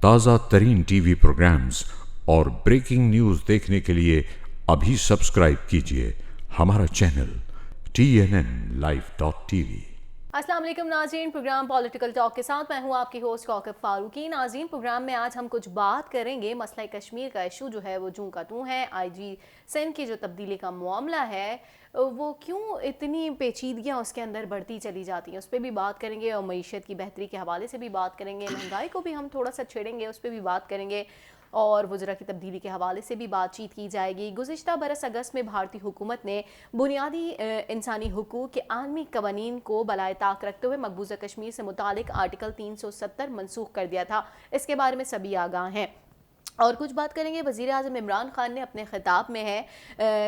ताज़ा तरीन TV programmes और ब्रेकिंग न्यूज़ देखने के लिए अभी सब्सक्राइब कीजिए हमारा चैनल TNNlive.tv। अस्सलाम वालेकुम नाज़रीन, प्रोग्राम पॉलिटिकल टॉक के साथ मैं हूं आपकी होस्ट कौकब फारूकी। नाज़रीन, प्रोग्राम में आज हम कुछ बात करेंगे मसला कश्मीर का। इशू जो है वो जूं का तूं है। IG सिंध की जो तब्दीली का मामला है वो क्यों इतनी पेचीदगियाँ उसके अंदर बढ़ती चली जाती हैं, उस पर भी बात करेंगे। और मईशत की बेहतरी के हवाले से भी बात करेंगे। महंगाई को भी हम थोड़ा सा छेड़ेंगे, उस पर भी बात करेंगे। और वज़रा की तब्दीली के हवाले से भी बातचीत की जाएगी। गुज़िश्ता बरस अगस्त में भारतीय हुकूमत ने बुनियादी इंसानी हुकूक के आलमी कवानीन को बलाए ताक रखते हुए मकबूजा कश्मीर से मुतालिक आर्टिकल 370 मनसूख कर दिया था। इसके बारे में सभी आगाह हैं। और कुछ बात करेंगे। वज़ीर आज़म इमरान खान ने अपने ख़िताब में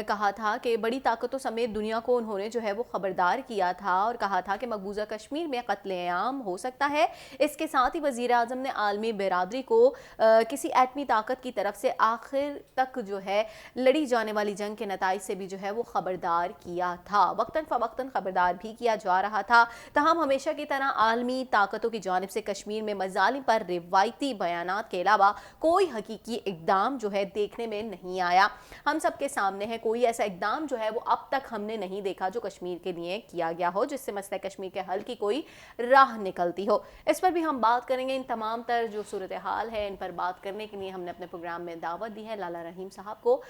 कहा था कि बड़ी ताकतों समेत दुनिया को उन्होंने जो है वो ख़बरदार किया था और कहा था कि मकबूजा कश्मीर में क़त्ल-ए-आम हो सकता है। इसके साथ ही वज़ीर आज़म ने आलमी बिरादरी को किसी एटमी ताकत की तरफ से आखिर तक जो है लड़ी जाने वाली जंग के नताइज से भी जो है वो ख़बरदार किया था। वक्तन फ़वक्तन ख़बरदार भी किया जा रहा था। तहम हमेशा की तरह आलमी ताकतों की जानिब से कश्मीर में मज़ालिम पर रिवायती बयानात के अलावा कोई हकीकी इक़दाम जो है देखने में नहीं आया। हम सब के सामने है, कोई ऐसा इक़दाम जो है वो अब तक हमने नहीं देखा जो कश्मीर के लिए किया गया हो, जिससे मसला कश्मीर के हल की कोई राह निकलती हो। इस पर भी हम बात करेंगे। इन तमाम तर जो सूरत हाल है इन पर बात करने के लिए हमने अपने प्रोग्राम में दावत दी है लाला रहीम साहब को,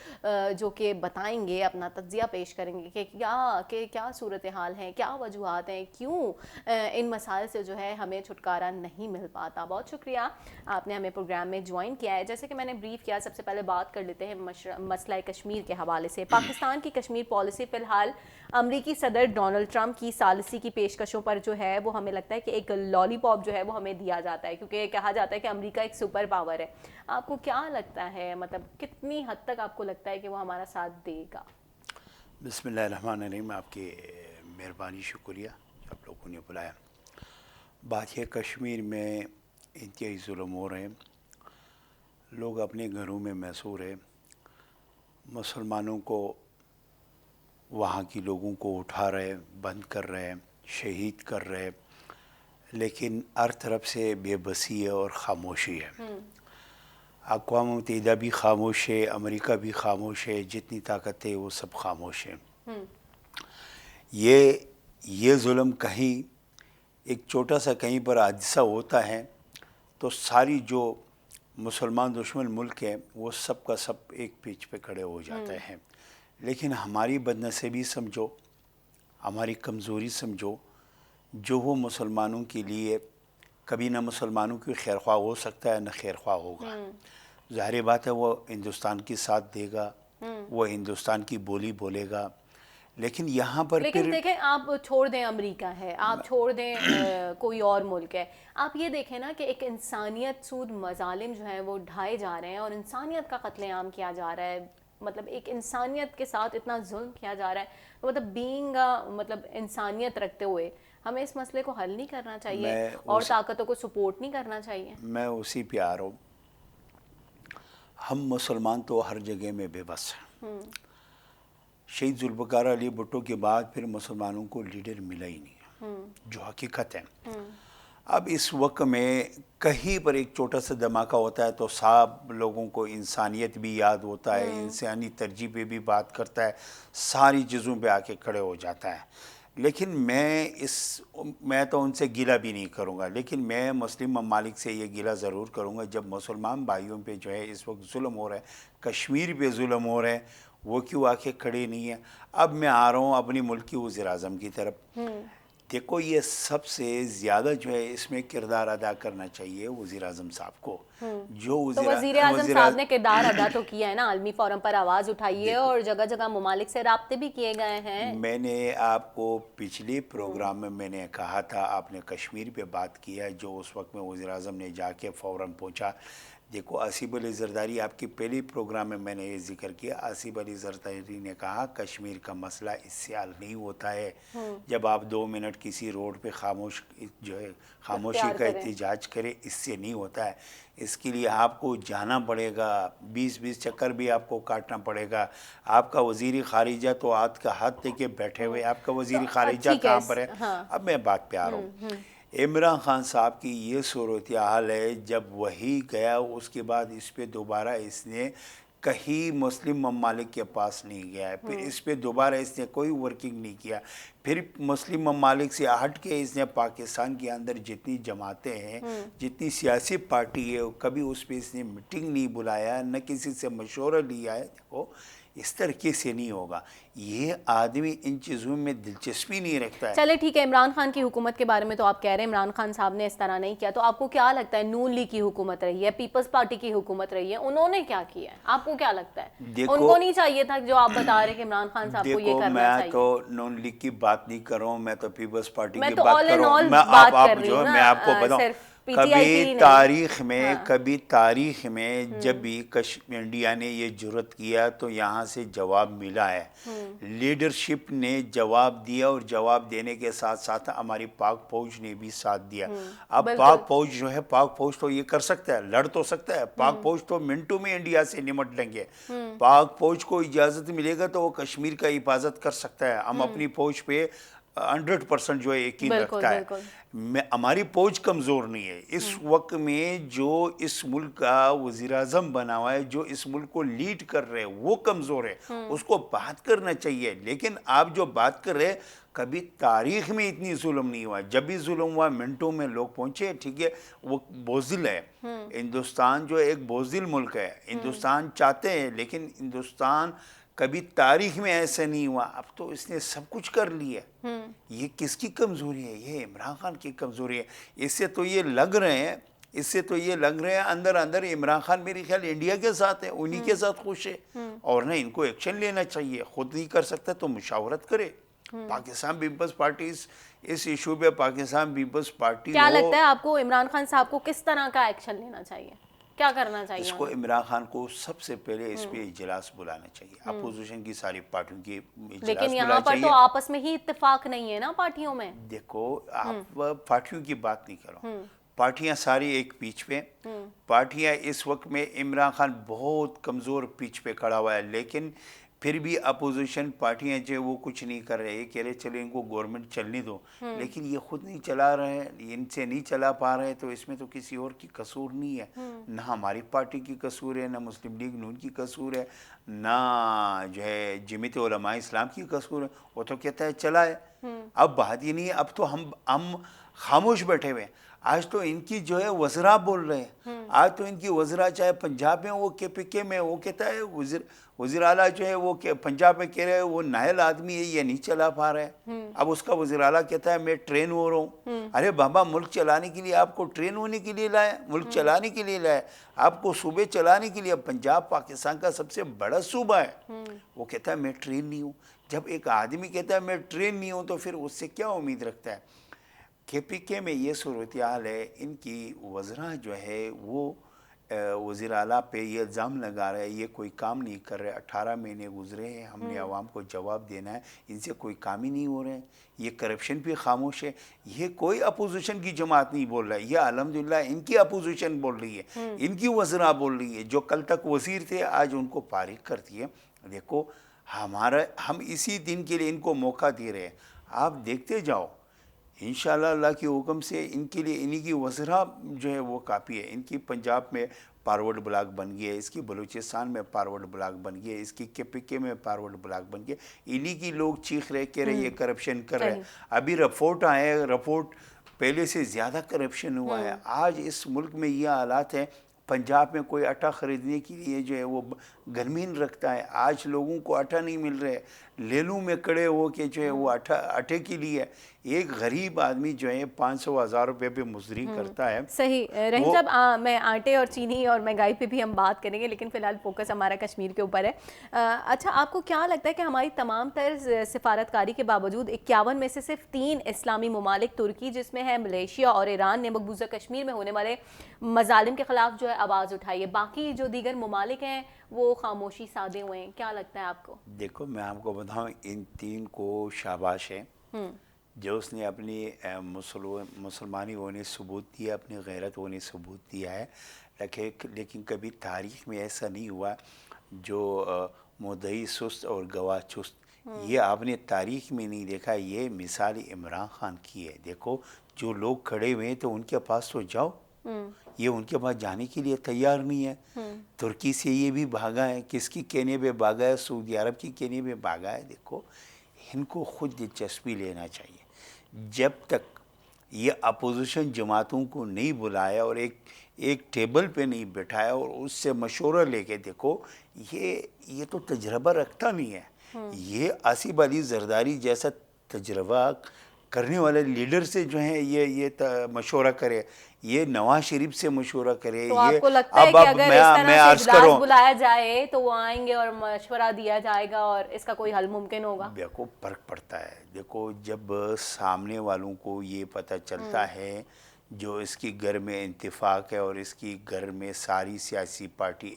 जो कि बताएंगे, अपना तज्ज़िया पेश करेंगे कि क्या सूरत हाल है, क्या वजूहात हैं, क्यों इन मसाइल से जो है हमें छुटकारा नहीं मिल पाता। बहुत शुक्रिया आपने हमें प्रोग्राम में ज्वाइन किया है। जैसे कि मैंने ब्रीफ किया, सबसे पहले बात कर लेते हैं मसला कश्मीर के हवाले से। पाकिस्तान की कश्मीर पॉलिसी फ़िलहाल अमरीकी सदर डोनाल्ड ट्रंप की सालिसी की पेशकशों पर जो है वो हमें लगता है कि एक लॉलीपॉप जो है वो हमें दिया जाता है, क्योंकि कहा जाता है कि अमेरिका एक सुपर पावर है। आपको क्या लगता है, मतलब कितनी हद तक आपको लगता है कि वो हमारा साथ देगा? बिस्मिल्लाहिर्रहमानिर्रहीम। आपकी मेहरबानी, शुक्रिया आप लोगों ने बुलाया। बात है कश्मीर में इंतहाई जुल्म हो रहे हैं, लोग अपने घरों में महसूर है, मुसलमानों को वहाँ की लोगों को उठा रहे, बंद कर रहे, शहीद कर रहे, लेकिन हर तरफ से बेबसी है और ख़ामोशी है। अक़वाम मुत्तहिदा भी खामोश है, अमेरिका भी खामोश है, जितनी ताकत है वो सब खामोश है। ये जुल्म कहीं एक छोटा सा कहीं पर हादसा होता है तो सारी जो मुसलमान दुश्मन मुल्क है वो सब का सब एक पिच पे खड़े हो जाते हैं। लेकिन हमारी बदनसीबी समझो, हमारी कमज़ोरी समझो, जो वो मुसलमानों के लिए कभी ना मुसलमानों की खैर ख्वाह हो सकता है, न खैर ख्वाह होगा। ज़ाहिर बात है वो हिंदुस्तान की साथ देगा, वो हिंदुस्तान की बोली बोलेगा। लेकिन यहाँ पर लेकिन देखें, आप छोड़ दें अमेरिका है, आप छोड़ दें कोई और मुल्क है, आप ये देखें ना कि एक इंसानियत सूद मजालिम जो है वो ढाए जा रहे हैं और इंसानियत का कत्लेआम किया जा रहा है। मतलब एक इंसानियत के साथ इतना जुल्म किया जा रहा है, तो मतलब बीइंग मतलब इंसानियत रखते हुए हमें इस मसले को हल नहीं करना चाहिए और ताकतों को सपोर्ट नहीं करना चाहिए? मैं उसी पे आ रहा हूँ। हम मुसलमान तो हर जगह में बेबस हैं। शहीद जुल्फ़िकार अली भुट्टो के बाद फिर मुसलमानों को लीडर मिला ही नहीं, जो हकीकत है। अब इस वक्त में कहीं पर एक छोटा सा धमाका होता है तो सब लोगों को इंसानियत भी याद होता है, इंसानी तरजीह पे भी बात करता है, सारी चीज़ों पे आके खड़े हो जाता है। लेकिन मैं तो उनसे गिला भी नहीं करूँगा, लेकिन मैं मुस्लिम ममालिक से ये गिला ज़रूर करूँगा जब मुसलमान भाइयों पे जो है इस वक्त जुल्म हो रहा है, कश्मीर पे जुल्म हो रहा है, वो क्यों आके खड़े नहीं है। अब मैं आ रहा हूँ अपनी मुल्क की वज़ीर आज़म की तरफ। देखो, ये सबसे ज़्यादा जो है इसमें किरदार अदा करना चाहिए वज़ीर आज़म साहब को। जो वज़ीर आज़म साहब ने किरदार अदा तो किया है ना, आलमी फोरम पर आवाज़ उठाई है और जगह जगह ममालिक से राब्ते भी किए गए हैं। मैंने आपको पिछले प्रोग्राम में मैंने कहा था, आपने कश्मीर पे बात किया, जो उस वक्त में वज़ीर आज़म ने जाके फ़ौरन पहुँचा। देखो, आसिफ अली ज़रदारी, आपके पहले प्रोग्राम में मैंने ये जिक्र किया, आसिफ अली ज़रदारी ने कहा कश्मीर का मसला इससे हल नहीं होता है जब आप 2 मिनट किसी रोड पे खामोशी का एहतजाज करें, इससे नहीं होता है। इसके लिए आपको जाना पड़ेगा, 20-20 चक्कर भी आपको काटना पड़ेगा। आपका वज़ीर ख़ारिजा तो हाथ का हाथ लेके बैठे हुए, आपका वज़ीर ख़ारिजा कहाँ पर है? अब मैं बात पे आ रहा हूँ। عمران خان صاحب کی یہ صورتحال ہے، جب وہی گیا اس کے بعد اس پہ دوبارہ اس نے کہیں مسلم ممالک کے پاس نہیں گیا ہے، پھر اس پہ دوبارہ اس نے کوئی ورکنگ نہیں کیا، پھر مسلم ممالک سے ہٹ کے اس نے پاکستان کے اندر جتنی جماعتیں ہیں، جتنی سیاسی پارٹی ہے، کبھی اس پہ اس نے میٹنگ نہیں بلایا، نہ کسی سے مشورہ لیا ہے۔ دیکھو اس طریقے سے نہیں ہوگا، یہ آدمی ان چیزوں میں دلچسپی نہیں رکھتا ہے۔ چلے ٹھیک ہے، عمران خان کی حکومت کے بارے میں تو آپ کہہ رہے ہیں عمران خان صاحب نے اس طرح نہیں کیا، تو آپ کو کیا لگتا ہے نون لیگ کی حکومت رہی ہے، پیپلز پارٹی کی حکومت رہی ہے، انہوں نے کیا کیا ہے؟ آپ کو کیا لگتا ہے ان کو نہیں چاہیے تھا جو آپ بتا رہے کہ عمران خان صاحب کو یہ کرنا چاہیے؟ میں تو نون لیگ کی بات نہیں کر رہا ہوں، میں تو پیپلز پارٹی میں کی تو بات all کر in رہا all ہوں۔ میں بات آپ کر رہی جو ہوں ہے نا، میں آپ کو بتاؤں، صرف PTI کی کبھی نہیں۔ تاریخ میں جب بھی انڈیا نے یہ جرت کیا تو یہاں سے جواب ملا ہے، لیڈرشپ نے جواب دیا، اور جواب دینے کے ساتھ ساتھ ہماری پاک فوج نے بھی ساتھ دیا۔ اب پاک فوج جو ہے، پاک فوج تو یہ کر سکتا ہے، لڑ تو سکتا ہے، پاک فوج تو منٹوں میں انڈیا سے نمٹ لیں گے، پاک فوج کو اجازت ملے گا تو وہ کشمیر کا حفاظت کر سکتا ہے۔ ہم اپنی فوج پہ 100% جو ہے یقین رکھتا ہے۔ ہماری فوج کمزور نہیں ہے اس وقت میں، جو اس ملک کا وزیر اعظم بنا ہوا ہے، جو اس ملک کو لیڈ کر رہے ہیں، وہ کمزور ہے، اس کو بات کرنا چاہیے۔ لیکن آپ جو بات کر رہے، کبھی تاریخ میں اتنی ظلم نہیں ہوا، جب بھی ظلم ہوا منٹوں میں لوگ پہنچے، ٹھیک ہے، وہ بوزدل ہے۔ ہندوستان جو ایک بوزدل ملک ہے، ہندوستان چاہتے ہیں، لیکن ہندوستان کبھی تاریخ میں ایسا نہیں ہوا، اب تو اس نے سب کچھ کر لیا۔ یہ کس کی کمزوری ہے؟ یہ عمران خان کی کمزوری ہے۔ اس سے تو یہ لگ رہے ہیں اندر اندر عمران خان میری خیال انڈیا کے ساتھ ہے، انہی کے ساتھ خوش ہے، اور نہ ان کو ایکشن لینا چاہیے۔ خود نہیں کر سکتا تو مشاورت کرے۔ پاکستان پیپلز پارٹی اس ایشو پہ، پاکستان پیپلز پارٹی کیا لگتا ہے آپ کو عمران خان صاحب کو کس طرح کا ایکشن لینا چاہیے، کیا کرنا چاہیے؟ اس کو عمران خان کو سب سے پہلے اس پہ اجلاس بلانا چاہیے، اپوزیشن کی ساری پارٹیوں کی اجلاس لیکن بلانا یہاں پر چاہیے۔ تو آپس میں ہی اتفاق نہیں ہے نا پارٹیوں میں۔ دیکھو آپ پارٹیوں کی بات نہیں کرو، پارٹیاں ساری ایک پیچ پہ، پارٹیاں اس وقت میں عمران خان بہت کمزور پیچ پہ کھڑا ہوا ہے، لیکن پھر بھی اپوزیشن پارٹیاں جو وہ کچھ نہیں کر رہے، کہہ رہے چلے ان کو گورنمنٹ چلنے دو، لیکن یہ خود نہیں چلا رہے ہیں، ان سے نہیں چلا پا رہے، تو اس میں تو کسی اور کی قصور نہیں ہے، نہ ہماری پارٹی کی قصور ہے، نہ مسلم لیگ نون کی قصور ہے، نہ جو ہے جمعیت علماء اسلام کی قصور ہے، وہ تو کہتا ہے چلا ہے۔ اب بات یہ نہیں ہے، اب تو ہم خاموش بیٹھے ہوئے ہیں۔ آج تو ان کی جو ہے وزراء بول رہے ہیں، آج تو ان کی وزراء چاہے پنجاب میں، وہ KPK میں، وہ کہتا ہے وزیر اعلیٰ جو ہے وہ پنجاب میں کہہ رہے ہیں وہ نااہل آدمی ہے، یہ نہیں چلا پا رہا ہے۔ اب اس کا وزیر اعلیٰ کہتا ہے میں ٹرین ہو رہا ہوں۔ ارے بابا، ملک چلانے کے لیے آپ کو ٹرین ہونے کے لیے لائے، ملک چلانے کے لیے لائے، آپ کو صوبے چلانے کے لیے۔ پنجاب پاکستان کا سب سے بڑا صوبہ ہے، وہ کہتا ہے میں ٹرین نہیں ہوں۔ جب ایک آدمی کہتا ہے میں ٹرین نہیں ہوں تو پھر اس سے کیا امید رکھتا ہے؟ KPK میں یہ صورتحال ہے، ان کی وزراء جو ہے وہ وزیر اعلیٰ پہ یہ الزام لگا رہے ہیں یہ کوئی کام نہیں کر رہے، 18 مہینے گزرے ہیں، ہم نے عوام کو جواب دینا ہے، ان سے کوئی کام ہی نہیں ہو رہے ہیں، یہ کرپشن پہ خاموش ہے۔ یہ کوئی اپوزیشن کی جماعت نہیں بول رہا ہے، یہ الحمدللہ ان کی اپوزیشن بول رہی ہے، ان کی وزراء بول رہی ہے، جو کل تک وزیر تھے آج ان کو فارغ کرتی ہے۔ دیکھو ہم اسی دن کے لیے ان کو موقع دے رہے ہیں، آپ دیکھتے جاؤ، انشاءاللہ اللہ کے حکم سے ان کے لیے انہی کی وزراء جو ہے وہ کافی ہے۔ ان کی پنجاب میں فارورڈ بلاک بن گیا ہے، اس کی بلوچستان میں فارورڈ بلاک بن گیا ہے، اس کی KPK میں فارورڈ بلاک بن گیا ہے، انہی کی لوگ چیخ رہے کہہ رہے یہ کرپشن کر رہے ہیں۔ ابھی رپورٹ آئے، رپورٹ پہلے سے زیادہ کرپشن ہوا ہے۔ آج اس ملک میں یہ حالات ہیں، پنجاب میں کوئی آٹا خریدنے کے لیے جو ہے وہ گرمین رکھتا ہے، آج لوگوں کو آٹا نہیں مل رہے، لیلوں میں کڑے ہو کے جو ہے وہ آٹے کے لیے ایک غریب آدمی جو ہے 500,000 روپے پہ مزدوری کرتا ہے۔ صحیح رحیم صاحب، میں آٹے اور چینی اور مہنگائی پہ بھی ہم بات کریں گے، لیکن فی الحال فوکس ہمارا کشمیر کے اوپر ہے۔ اچھا، آپ کو کیا لگتا ہے کہ ہماری تمام تر سفارتکاری کے باوجود 51 میں سے صرف 3 اسلامی ممالک، ترکی جس میں ہے، ملیشیا اور ایران نے مقبوضہ کشمیر میں ہونے والے مظالم کے خلاف جو ہے آواز اٹھائی ہے، باقی جو دیگر ممالک ہیں وہ خاموشی سادے ہوئے ہیں، کیا لگتا ہے آپ کو؟ دیکھو میں آپ کو بتاؤں، ان 3 کو شاباش ہے، جو اس نے اپنی مسلمانی ہونے ثبوت دیا، اپنی غیرت ہونے ثبوت دیا ہے، لیکن کبھی تاریخ میں ایسا نہیں ہوا جو مدعی سست اور گواہ چست، یہ آپ نے تاریخ میں نہیں دیکھا، یہ مثال عمران خان کی ہے۔ دیکھو जो लोग खड़े हुए हैं तो उनके पास तो जाओ, ये उनके पास जाने के लिए तैयार नहीं है। तुर्की से ये भी भागा है, किसकी कहने पे भागा है, सऊदी अरब की कहने पे भागा है। देखो, इनको खुद दिलचस्पी लेना चाहिए। जब तक ये अपोजिशन जमातों को नहीं बुलाया और एक टेबल पे नहीं बिठाया और उससे मशवरा लेके देखो, ये तो तजर्बा रखता नहीं है। ये आसिफ अली जरदारी जैसा तजर्बा करने वाले लीडर से जो है ये मशवरा करे, ये नवाज शरीफ से मशवरा करे। तो ये आपको लगता है कि अगर इस तरह से इजलास बुलाया जाए तो वो आएंगे और मशवरा दिया जाएगा और इसका कोई हल मुमकिन होगा? देखो, फर्क पड़ता है। देखो, जब सामने वालों को ये पता चलता है जो इसकी घर में इत्तेफाक है और इसकी घर में सारी सियासी पार्टी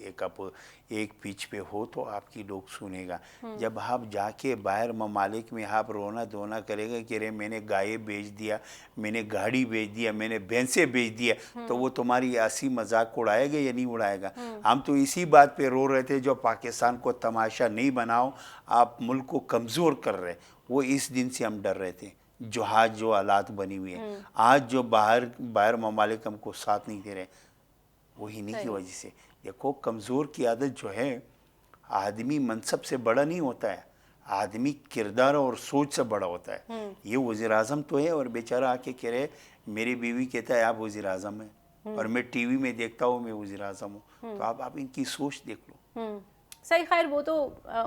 एक पिच पे हो तो आपकी लोग सुनेगा। जब आप जाके बाहर ममालिक में आप रोना धोना करेगा कि रे मैंने गाय बेच दिया, मैंने गाड़ी बेच दिया, मैंने भैंसे बेच दिया, तो वो तुम्हारी ऐसी मजाक उड़ाएगा या नहीं उड़ाएगा? हम तो इसी बात पे रो रहे थे, जो पाकिस्तान को तमाशा नहीं बनाओ, आप मुल्क को कमज़ोर कर रहे। वो इस दिन से हम डर रहे थे, जो हालात बनी हुई है आज, जो बाहर ममालिक हमको साथ नहीं दे रहे, वही नहीं की वजह से। देखो, कमज़ोर की आदत जो है, आदमी मनसब से बड़ा नहीं होता है, आदमी किरदार और सोच से बड़ा होता है। ये वज़ीर आज़म तो है और बेचारा आके कह रहे, मेरी बीवी कहता है आप वज़ीर आज़म हैं और मैं टीवी में देखता हूँ मैं वज़ीर आज़म हूँ। तो आप इनकी सोच देख लो। सही, खैर वो तो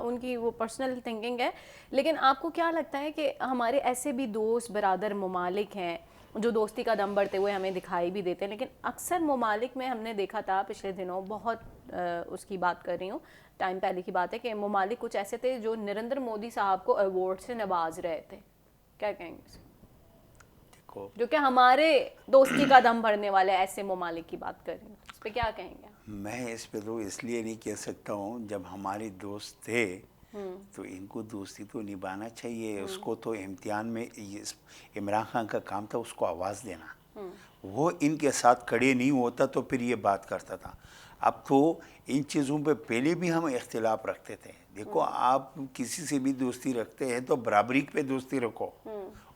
उनकी वो पर्सनल थिंकिंग है। लेकिन आपको क्या लगता है कि हमारे ऐसे भी दोस्त बरादर ममालिक हैं जो दोस्ती का दम बढ़ते हुए हमें दिखाई भी देते हैं, लेकिन अक्सर ममालिक में हमने देखा था पिछले दिनों, बहुत उसकी बात कर रही हूँ, टाइम पहले की बात है, कि ममालिक कुछ ऐसे थे जो नरेंद्र मोदी साहब को अवार्ड से नवाज रहे थे। क्या कहेंगे? देखो, जो कि हमारे दोस्ती का दम भरने वाले ऐसे ममालिक की बात कर रही हूँ, इस पर क्या कहेंगे? मैं इस पे तो इसलिए नहीं कह सकता हूँ, जब हमारे दोस्त थे तो इनको दोस्ती तो निभाना चाहिए। उसको तो इम्तिहान में इमरान खान का काम था उसको आवाज़ देना, वो इनके साथ खड़े नहीं होता तो फिर ये बात करता था। अब तो इन चीज़ों पे पहले भी हम इख्तिलाफ रखते थे। देखो, आप किसी से भी दोस्ती रखते हैं तो बराबरी पे दोस्ती रखो,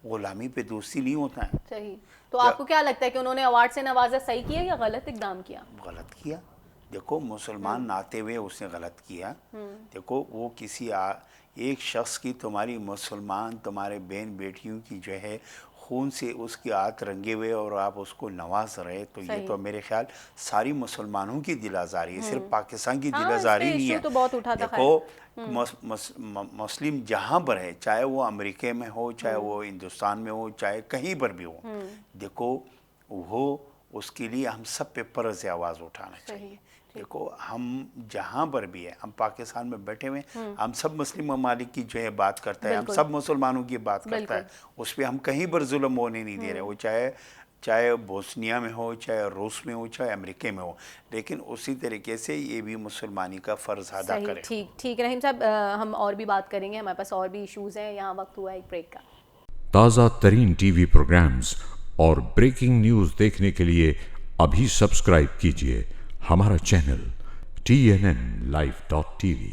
गुलामी पे दोस्ती नहीं होता है। सही। तो आपको क्या लगता है कि उन्होंने अवार्ड से नवाजा सही किया या गलत इकदाम किया? गलत किया। देखो, मुसलमान नाते हुए उसने गलत किया। देखो, वो किसी एक शख्स की, तुम्हारी मुसलमान तुम्हारे बहन बेटियों की जो है खून से उसकी हाथ रंगे हुए और आप उसको नवाज रहे, तो ये तो मेरे ख्याल सारी मुसलमानों की दिल आज़ारी है, सिर्फ पाकिस्तान की दिल आज़ारी नहीं है। तो बहुत उठा था। देखो, मुस्लिम जहाँ पर है, चाहे वो अमेरिका में हो, चाहे वो हिंदुस्तान में हो, चाहे कहीं पर भी हो, देखो वो उसके लिए हम सब पे फ़र्ज़ आवाज़ उठाना चाहिए। देखो, हम जहाँ पर भी है, हम पाकिस्तान में बैठे हुए, हम सब मुस्लिम ममालिक की जो है बात करता है, हम सब मुसलमानों की बात करता है, उस पर हम कहीं पर जुल्म होने नहीं दे रहे। वो चाहे बोस्निया में हो, चाहे रूस में हो, चाहे अमेरिका में हो, लेकिन उसी तरीके से ये भी मुसलमानी का फ़र्ज़ अदा करे। ठीक रहीम साहब, हम और भी बात करेंगे, हमारे पास और भी इश्यूज़ हैं। यहाँ वक्त हुआ एक ब्रेक का। ताज़ा तरीन टीवी प्रोग्राम्स और ब्रेकिंग न्यूज़ देखने के लिए अभी सब्सक्राइब कीजिए हमारा चैनल TNN Live.tv।